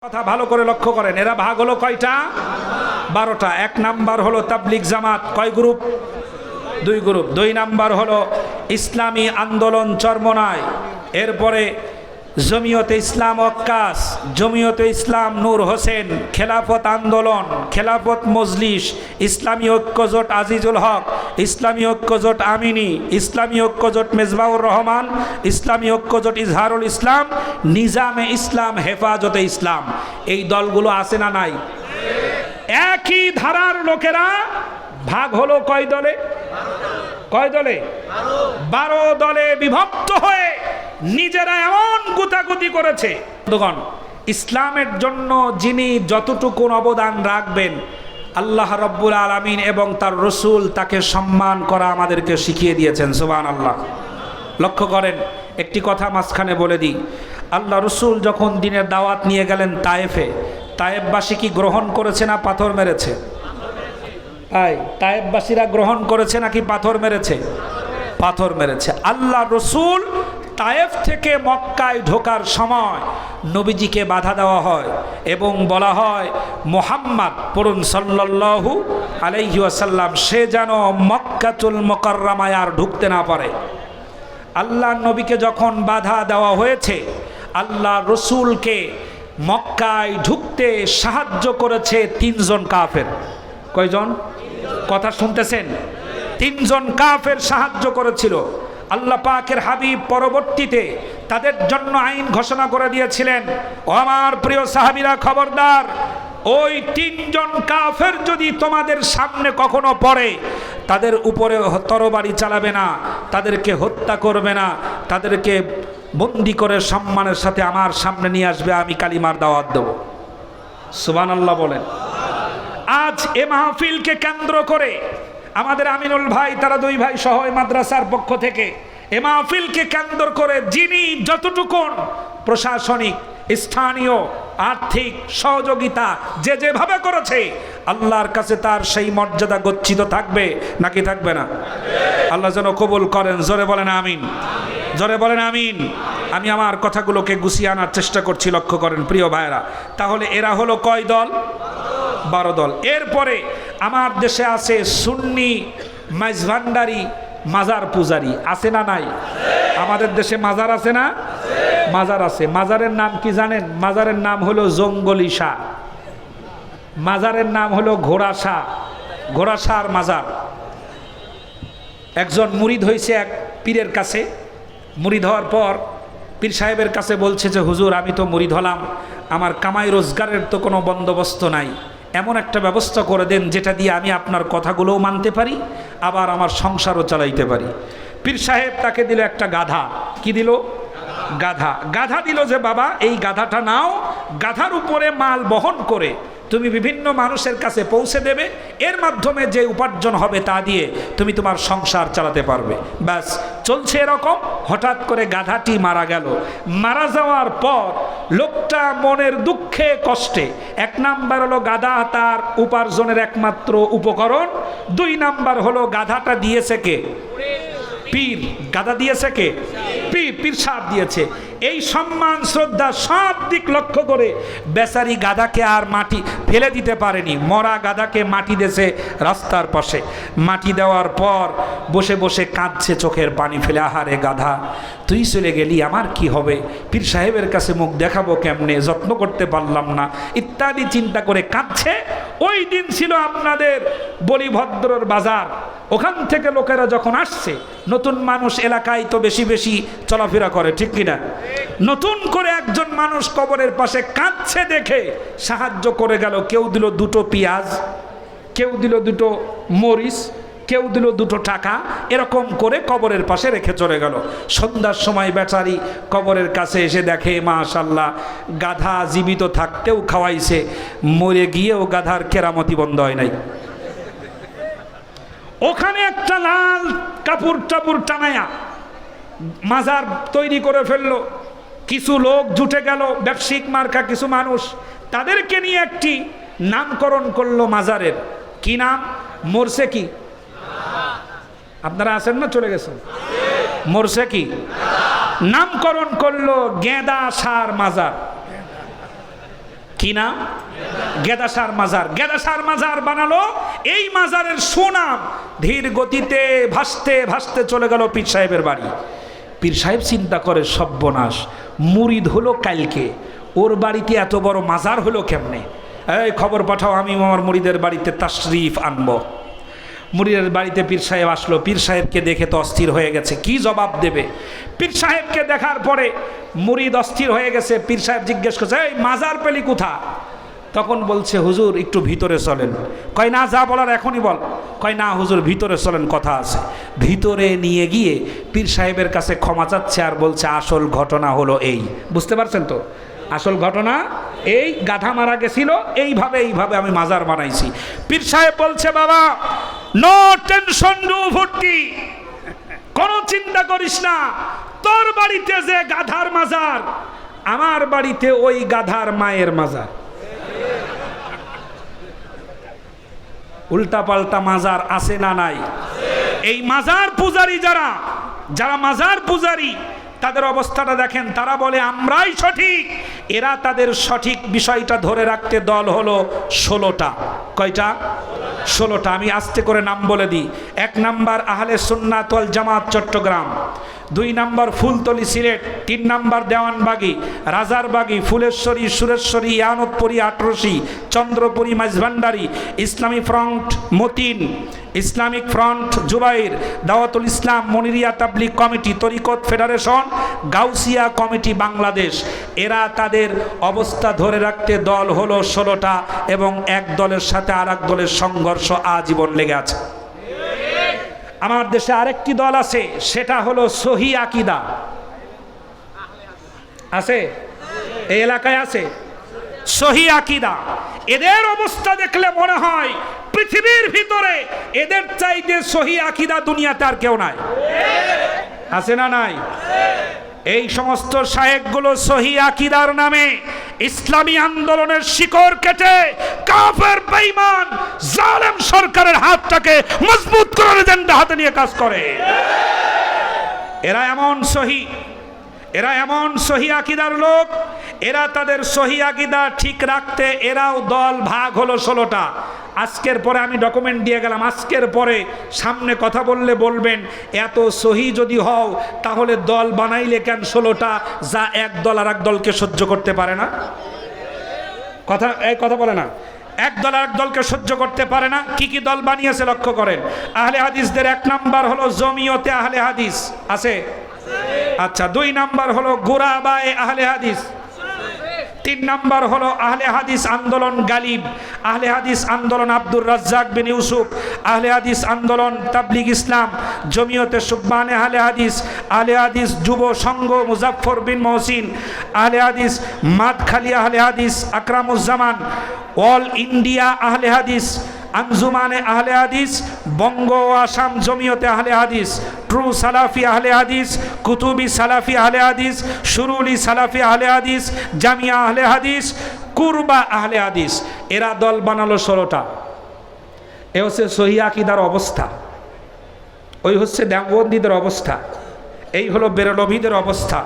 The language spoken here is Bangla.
কথা ভালো করে লক্ষ্য করেন, এরা ভাগ হলো কয়টা? 12টা। 1 নাম্বার হলো তাবলিগ জামাত, কয় গ্রুপ? 2 গ্রুপ। 2 নাম্বার হলো ইসলামী আন্দোলন চরমনাই, এরপরে জমিয়তে ইসলাম ওয়াক্কাস, জমিয়তে ইসলাম নূর হোসেন, খেলাফত আন্দোলন, খেলাফত মজলিস, ইসলামী ঐক্যজোট আজিজুল হক, ইসলামী ঐক্যজোট আমিনী, ইসলামী ঐক্যজোট মেজবাউর রহমান, ইসলামী ঐক্যজোট ইজহারুল ইসলাম, নিজামে ইসলাম, হেফাজতে ইসলাম। এই দলগুলো আছে না নাই? একই ধারার লোকেরা ভাগ হলো কয় দলে? কয় দলে? 12 দলে বিভক্ত হয়ে নিজেরা এমন গুতাগুতি করেছে। বন্ধুগণ, ইসলামের জন্য যিনি যতটুকু অবদান রাখবেন, আল্লাহ রব্বুল আলামিন এবং তার রসুল তাকে সম্মান করা আমাদেরকে শিখিয়ে দিয়েছেন। সুবহানাল্লাহ। লক্ষ্য করেন, একটি কথা মাঝখানে বলে দিই, আল্লাহ রসুল যখন দিনের দাওয়াত নিয়ে গেলেন তায়েফে, তায়েফবাসী কি গ্রহণ করেছে না পাথর মেরেছে? তায়েফবাসীরা গ্রহণ করেছে নাকি পাথর মেরেছে? পাথর মেরেছে। আল্লাহ রসুল তায়েফ থেকে মক্কায় ঢোকার সময় নবীজিকে বাধা দেওয়া হয় এবং বলা হয় মুহাম্মদ পড়ুন সাল্লাল্লাহু আলাইহি ওয়াসাল্লাম, সে যেন মক্কাতুল মুকাররমায় আর ঢুকতে না পারে। আল্লাহ নবীকে যখন বাধা দেওয়া হয়েছে, আল্লাহ রসুলকে মক্কায় ঢুকতে সাহায্য করেছে 3 জন কাফের। কয়জন? কথা শুনতেছেন? 3 জন কাফের সাহায্য করেছিল। আল্লাহ পাকের হাবিব পরবর্তীতে তাদের জন্য আইন ঘোষণা করে দিয়েছিলেন, ও আমার প্রিয় সাহাবীরা খবরদার, ওই 3 জন কাফের যদি তোমাদের সামনে কখনো পড়ে, তাদের উপরে তরবারি চালাবে না, তাদেরকে হত্যা করবে না, তাদেরকে বন্দি করে সম্মানের সাথে আমার সামনে নিয়ে আসবে, আমি কালিমার দাওয়াত দেব। সুবহানাল্লাহ বলেন। আজ এ মাহফিলকে কেন্দ্র করে আমাদের আমিনুল ভাই, তারা 2 ভাই সহ মাদ্রাসার পক্ষ থেকে এ মাহফিলকে কেন্দ্র করে যিনি যতটুকুন প্রশাসনিক, স্থানীয়, আর্থিক সহযোগিতা যে যেভাবে করেছে, আল্লাহর কাছে তার সেই মর্যাদা গচ্ছিত থাকবে নাকি থাকবে না? আল্লাহ যেন কবুল করেন। জোরে বলেন আমিন, জোরে বলেন আমিন। আমি আমার কথাগুলোকে গুছিয়ে আনার চেষ্টা করছি, লক্ষ্য করেন প্রিয় ভাইরা। তাহলে এরা হলো কয় দল? 12 দল। এরপরে আমার দেশে আছে সুন্নি মাইজভান্ডারি মাজার পূজারি, আছে না নাই? আমাদের দেশে মাজার আছে না? মাজার আছে। মাজারের নাম কি জানেন? মাজারের নাম হলো জঙ্গলি শাহ, মাজারের নাম হলো ঘোড়া শাহ, ঘোড়া শাহর মাজার। একজন মুরিদ হয়েছে এক পীরের কাছে। মুরিদ হওয়ার পর পীর সাহেবের কাছে বলছে যে হুজুর, আমি তো মুরিদ হলাম, আমার কামাই রোজগারের তো কোনো বন্দোবস্ত নাই, এমন একটা ব্যবস্থা করে দেন যেটা দিয়ে আমি আপনার কথাগুলোও মানতে পারি, আবার আমার সংসারও চালাইতে পারি। পীর সাহেব তাকে দিল একটা গাধা। কি দিল? গাধা। গাধা দিল যে বাবা, এই গাধাটা নাও, গাধার উপরে মাল বহন করে তুমি বিভিন্ন মানুষের কাছে পৌঁছে দেবে, এর মাধ্যমে যে উপার্জন হবে তা দিয়ে তুমি তোমার সংসার চালাতে পারবে। ব্যাস চলছে এরকম। হঠাৎ করে গাধাটি মারা গেল। মারা যাওয়ার পর লোকটা মনের দুঃখে কষ্টে, 1 নাম্বার হলো গাধা তার উপার্জনের একমাত্র উপকরণ, 2 নাম্বার হলো গাধাটা দিয়েছে কে? পীর। গাধা দিয়েছে কে? পীর। পীর সাহেব দিয়েছে। এই সম্মান শ্রদ্ধা সব দিক লক্ষ্য করে বেচারি গাধাকে আর মাটি ফেলে দিতে পারেনি, মরা গাধাকে মাটি দিয়েছে রাস্তার পাশে। মাটি দেওয়ার পর বসে বসে কাঁদছে, চোখের পানি ফেলে, আহারে গাধা তুই চলে গেলি, আমার কি হবে, পীর সাহেবের কাছে মুখ দেখাবো কেমনে, যত্ন করতে পারলাম না, ইত্যাদি চিন্তা করে কাঁদছে। ওই দিন ছিল আপনাদের বলিভদ্রর বাজার। ওখান থেকে লোকেরা যখন আসছে, নতুন মানুষ এলাকায় তো বেশি বেশি চলাফেরা করে, ঠিক কিনা? নতুন করে একজন মানুষ কবরের পাশে কাঁদছে দেখে সাহায্য করে গেল। কেউ দিল 2টো পেঁয়াজ, কেউ দিল 2টো মরিচ, কেউ দিল 2টো টাকা, এরকম করে কবরের পাশে রেখে চলে গেল। সন্ধ্যার সময় বেচারি কবরের কাছে এসে দেখে মাশাআল্লাহ, গাধা জীবিত থাকতেও খাওয়াইছে, মরে গিয়েও গাধার কেরামতি বন্ধ হয় নাই। ওখানে একটা লাল কাপড় টাপুর টানায়া মাজার তৈরি করে ফেললো। কিছু লোক জুটে গেল, ব্যবসায়িক মার্কা কিছু মানুষ, তাদেরকে নিয়ে একটি নামকরণ করলো মাজারের। কি নাম? মরছে কি? আপনারা আছেন না চলে গেছেন? মরছে কি? নামকরণ করলো গেঁদা সার মাজার। কি নাম? গেদাসার মাজার। গেদাসার মাজার বানালো। এই মাজারের সুনাম ধীর গতিতে ভাসতে ভাসতে চলে গেল পীর সাহেবের বাড়ি। পীর সাহেব চিন্তা করে সর্বনাশ, মুরিদ হলো কালকে, ওর বাড়িতে এত বড় মাজার হলো কেমনে? এই খবর পাঠাও, আমি আমার মুরিদের বাড়িতে তাশরিফ আনবো। মুরিদের বাড়িতে পীর সাহেব আসলো। পীর সাহেবকে দেখে তো অস্থির হয়ে গেছে, কি জবাব দেবে? পীর সাহেবকে দেখার পরে মুরিদ অস্থির হয়ে গেছে। পীর সাহেব জিজ্ঞেস করছে, এই মাজার পেলি কোথা? তখন বলছে, হুজুর একটু ভিতরে চলেন। কয় না, যা বলার এখনই বল। কয় না হুজুর, ভিতরে চলেন, কথা আছে। ভিতরে নিয়ে গিয়ে পীর সাহেবের কাছে ক্ষমা চাচ্ছে আর বলছে, আসল ঘটনা হলো এই। বুঝতে পারছেন তো? আসল ঘটনা এই, গাধা মারা গেছিল, এইভাবে আমি মাজার বানাইছি। পীর সাহেব বলছে, বাবা নো টেনশন, ডু ভর্তি, কোনো চিন্তা করিস না। তোর বাড়িতে যে গাধার মাজার, আমার বাড়িতে ওই গাধার মায়ের মাজার। উল্টা পাল্টা মাজার আছে না নাই? এই মাজার পূজারী যারা মাজার পূজারী, তাদের অবস্থাটা দেখেন। তারা বলে আমরাই সঠিক। এরা তাদের সঠিক বিষয়টা ধরে রাখতে দল হলো 16টা। কয়টা? 16টা। আমি আস্তে করে নাম বলে দিই। 1 number Ahle Sunnat Wal Jamaat Chittagong, 2 number Fultoli Sylhet, 3 number Dewanbagi, Rajarbagi, Phuleshwari, Sureshwari, Yanatpuri, Atroshi, Chandrapuri, Maijbhandari, Islami Front Matin, Islamic Front Zubair, Dawatul Islam, Moniria Tabligh Committee, Tariqat Federation, Gausia Committee Bangladesh. এরা তাদের অবস্থা ধরে রাখতে দল হলো 16টা, এবং এক দলের সাথে আর এক দলের সংঘর্ষ আজীবন লেগে আছে। আমার দেশে আরেকটি দল আছে, সেটা হলো সহি আকীদা। আছে? এই এলাকায় আছে সহি আকীদা। এদের অবস্থা দেখলে মনে হয় পৃথিবীর ভিতরে এদের চাইতে সহি আকীদা দুনিয়াতে আর কেউ নাই। আছে না নাই? এই সমস্ত শায়েখগুলো সহি আকীদার নামে ইসলামী আন্দোলনের শিকড় কেটে কাফের বেঈমান জালেম সরকারের হাতটাকে মজবুত করার এজেন্ডা হাতে নিয়ে কাজ করে। এরা এমন সহি আকীদার লোক, এরা তাদের সহি আকীদা ঠিক রাখতে এরাও দল ভাগ হলো 16টা। আজকের পরে আমি ডকুমেন্ট দিয়ে গেলাম, আজকের পরে সামনে কথা বললে বলবেন, এত সহি যদি হও তাহলে দল বানাইলে কেন 16টা, যা এক দল আর এক দলকে সহ্য করতে পারে না? কথা বলে না, এক দল আর এক দলকে সহ্য করতে পারে না। কি কি দল বানিয়েছে লক্ষ্য করেন। আহলে হাদিসদের 1 নাম্বার হলো জমিয়তে আহলে হাদিস। আছে? আচ্ছা। 2 নাম্বার হলো গুরাবায়ে আহলে হাদিস। 3 নাম্বার হলো আহলে হাদিস আন্দোলন গালিব, আহলে হাদিস আন্দোলন আব্দুর রাজ্জাক বিন ইউসুফ, আহলে হাদিস আন্দোলন তাবলিগ ইসলাম, জমিয়তে সুবহানে আহলে হাদিস যুব সংঘ মুজাফফর বিন মহসিন, আহলে হাদিস মাদখালি আহলে হাদিস আকরামুজ্জামান, অল ইন্ডিয়া আহলে হাদিস, আঞ্জুমানে আহলে হাদিস, বঙ্গ ও আসাম জমিয়তে আহলে হাদিস, ট্রু সালাফি আহলে হাদিস, কুতুবি সালাফি আহলে হাদিস, শুরুলি সালাফি আহলে হাদিস, জামিয়া আহলে হাদিস, কুরবা আহলে হাদিস। এরা দল বানালো 16টা। এ হচ্ছে সহি আকীদার অবস্থা। ওই হচ্ছে দেওবন্দীদের অবস্থা। এই হলো বেরলভীদের অবস্থা।